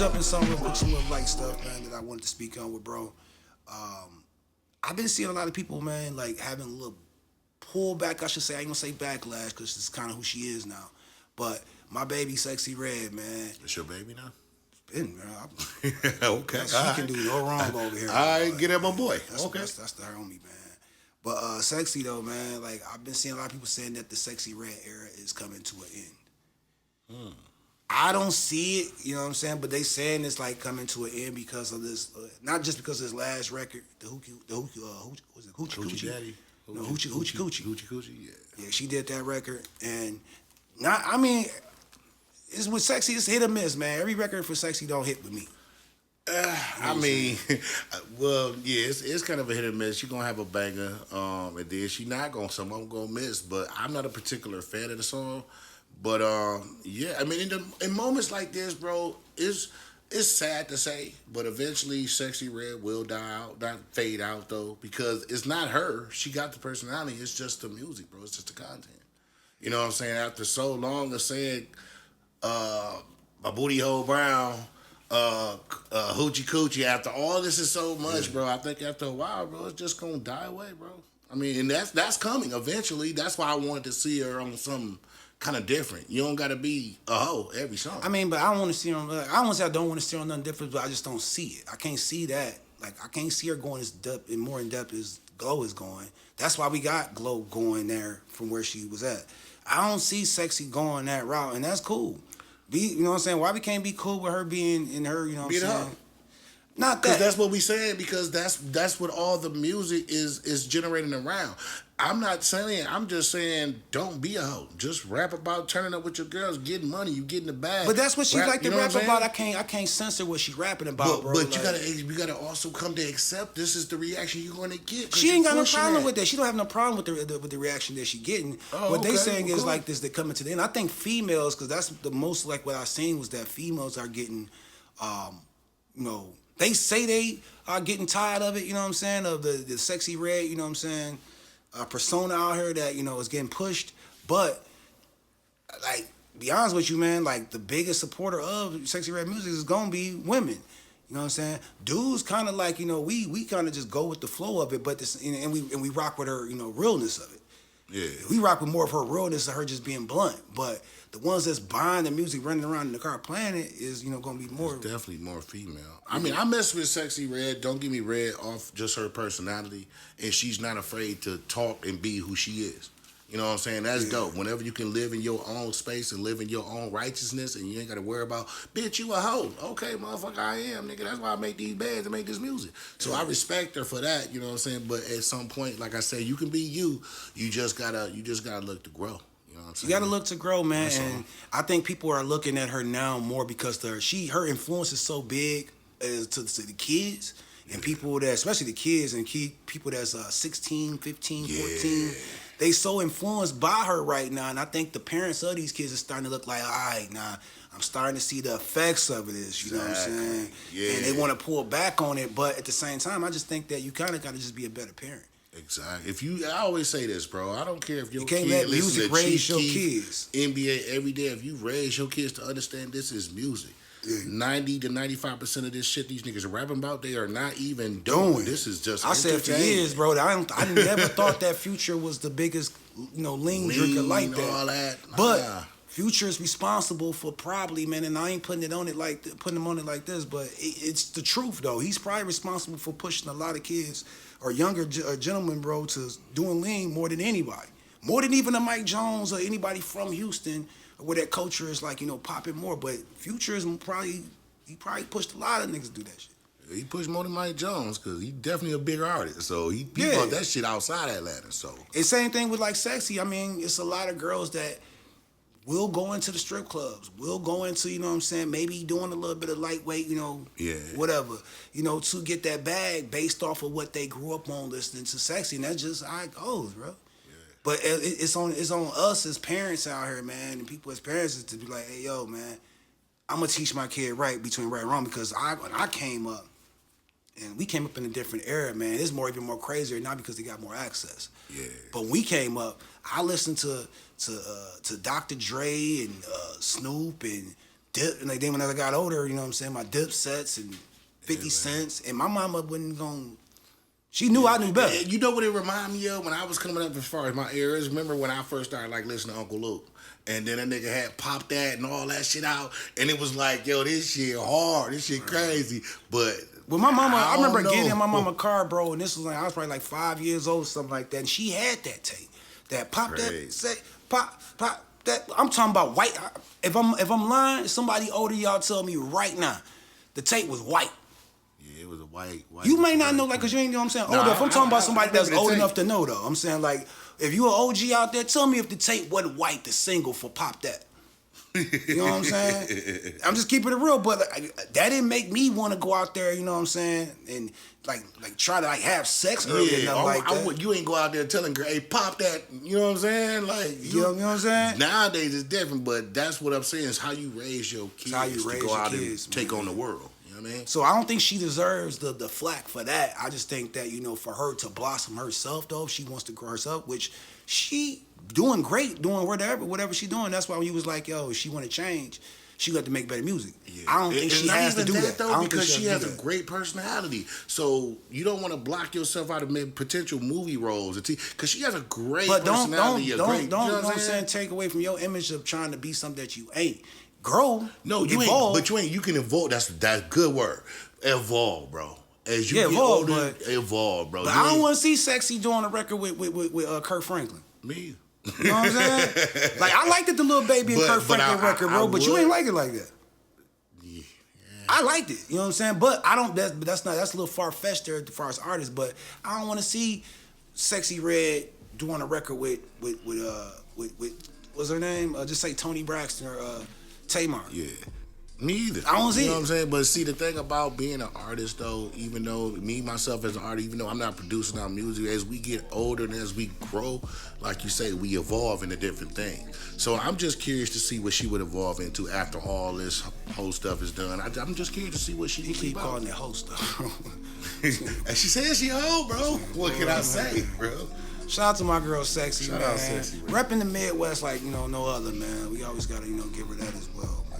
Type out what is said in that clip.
jump in some real quick, some little light stuff, man, that I wanted to speak on with bro. I've been seeing a lot of people, man, like having a little pullback, I should say. I ain't gonna say backlash, because it's kind of who she is now. But my baby, Sexyy Red, man. It's your baby now? Man, okay. She can do no wrong over here. I get at my boy. Okay. That's the homie, man. But Sexyy, though, man, like, I've been seeing a lot of people saying that the Sexyy Red era is coming to an end. I don't see it, you know what I'm saying? But they saying it's like coming to an end because of this, not just because of his last record, was it Hoochie Daddy? No, Hoochie Coochie, yeah. Yeah, she did that record, and I mean, it's with Sexyy, it's hit or miss, man. Every record for Sexyy don't hit with me. I mean, well, yeah, it's kind of a hit or miss. She gonna have a banger, and then she not gonna, some I'm gonna miss. But I'm not a particular fan of the song. But yeah, I mean, in moments like this, bro, it's sad to say, but eventually Sexyy Red will die out, not fade out though, because it's not her. She got the personality. It's just the music, bro. It's just the content. You know what I'm saying? After so long of saying, my booty hole brown, hoochie coochie, after all this is so much, bro, I think after a while, bro, it's just gonna die away, bro. I mean, and that's coming eventually. That's why I wanted to see her on some kind of different. You don't gotta be a hoe every song. I mean, but I don't want to see her on. I don't want to say I don't want to see her on nothing different, but I just don't see it. I can't see that. Like, I can't see her going as depth and more in depth as Glow is going. That's why we got Glow going there from where she was at. I don't see Sexyy going that route, and that's cool. You know what I'm saying? Why we can't be cool with her being in her? You know what I'm saying? Not that. Because that's what we saying. Because that's what all the music is generating around. I'm not saying. I'm just saying, don't be a hoe. Just rap about turning up with your girls, getting money. You getting the bag. But that's what she like to you know rap about. I can't censor what she rapping about, bro. But like, you gotta also come to accept this is the reaction you're gonna get. She ain't got no problem with that. She don't have no problem with the reaction that she getting. What they saying is like this. They coming to the end. I think females, because that's the most like what I seen was that females are getting, you know. They say they are getting tired of it, you know what I'm saying, of the Sexyy Red, you know what I'm saying, persona out here that, you know, is getting pushed. But, like, be honest with you, man, like, the biggest supporter of Sexyy Red music is going to be women. You know what I'm saying? Dudes kind of like, you know, we kind of just go with the flow of it, but this, and we rock with her, you know, realness of it. Yeah. We rock with more of her realness of her just being blunt. But the ones that's buying the music, running around in the car playing it is, you know, going to be more. It's definitely more female. I mean, I mess with Sexyy Red. Don't give me Red off just her personality. And she's not afraid to talk and be who she is. You know what I'm saying? That's dope. Whenever you can live in your own space and live in your own righteousness and you ain't got to worry about, bitch, you a hoe. Okay, motherfucker, I am, nigga. That's why I make these bands and make this music. So I respect her for that, you know what I'm saying? But at some point, like I said, you can be you. You just gotta look to grow. You know what I'm saying? You gotta look to grow, man. And I think people are looking at her now more because her influence is so big to the kids. And people that, especially the kids and people that's 16, 15, 14, they so influenced by her right now. And I think the parents of these kids are starting to look like, all right, now I'm starting to see the effects of this, you know what I'm saying? Yeah. And they want to pull back on it. But at the same time, I just think that you kind of got to just be a better parent. Exactly. I always say this, bro. I don't care if your kid let music raise your kids. NBA every day. If you raise your kids to understand this is music. 90 to 95% of this shit these niggas are rapping about, they are not even doing. This is just I said for years, bro, I never thought that Future was the biggest, you know, lean drinker like that. All that. But Future is responsible for probably, man, and I ain't putting him on it like this, but it's the truth though. He's probably responsible for pushing a lot of kids or younger gentlemen, bro, to doing lean more than anybody, more than even a Mike Jones or anybody from Houston, where that culture is like, you know, popping more. But Future is probably pushed a lot of niggas to do that shit. He pushed more than Mike Jones because he definitely a bigger artist. So he brought that shit outside Atlanta. So it's same thing with like Sexyy. I mean, it's a lot of girls that will go into the strip clubs, will go into, you know what I'm saying, maybe doing a little bit of lightweight, you know, whatever, you know, to get that bag based off of what they grew up on listening to Sexyy. And that's just how it goes, bro. But it's on us as parents out here, man, and people as parents is to be like, hey, yo, man, I'm going to teach my kid right between right and wrong, because when I came up, and we came up in a different era, man, it's even more crazier now because they got more access. Yeah. But when we came up, I listened to Dr. Dre and Snoop and dip, and like then when I got older, you know what I'm saying, my dip sets and 50 cents, and my mama wasn't going. She knew I knew better. You know what it reminded me of when I was coming up as far as my eras? Remember when I first started like listening to Uncle Luke? And then that nigga had Pop That and all that shit out. And it was like, yo, this shit hard. This shit crazy. But with my mama, I remember getting my mama car, bro, and this was like, I was probably like 5 years old, something like that. And she had that tape. That Pop That, say, Pop that. I'm talking about white. If I'm lying, somebody older, y'all tell me right now. The tape was white. It was a white. You may not know, like, because you ain't know what I'm saying. Older. If I'm talking about somebody that's old enough to know, though. I'm saying, like, if you an OG out there, tell me if the tape wasn't white, the single for Pop That. You know what I'm saying? I'm just keeping it real, but that didn't make me want to go out there, you know what I'm saying, and like try to like have sex early or nothing like that. You ain't go out there telling girl, hey, Pop That, you know what I'm saying? Like, you know what I'm saying? Nowadays it's different, but that's what I'm saying is how you raise your kids to go out and take on the world. You know what I mean? So I don't think she deserves the flack for that. I just think that, you know, for her to blossom herself, though, if she wants to grow herself, which she doing great, doing whatever she doing. That's why when you was like, yo, if she want to change, she got to make better music. Yeah. I don't think she has to do that, though, because she has a great personality. So you don't want to block yourself out of potential movie roles, because she has a great personality. Don't, you know what I'm saying? Take away from your image of trying to be something that you ain't. Grow. No, you evolve. Ain't. But you ain't. You can evolve. That's good word. Evolve, bro. As you get older, evolve, bro. But I don't want to see Sexyy doing a record with Kurt Franklin. Me. You know what I'm saying? Like, I liked it, the Lil Baby and Kurt Franklin record, bro, but you ain't like it like that. Yeah. I liked it, you know what I'm saying? But I don't. That's a little far fetched there as far as artists. But I don't want to see Sexyy Red doing a record with what's her name? Just say Tony Braxton or Tamar. Yeah. Me either. I don't see it. You know what I'm saying? But see, the thing about being an artist, though, even though myself as an artist, even though I'm not producing our music, as we get older and as we grow, like you say, we evolve into different things. So I'm just curious to see what she would evolve into after all this whole stuff is done. I'm just curious to see what she keep calling it whole stuff. And she says she old, bro. What can I say, bro? Shout out to my girl Sexyy, man. Shout out Sexyy, repping the Midwest like, you know, no other, man. We always gotta, you know, give her that as well, man.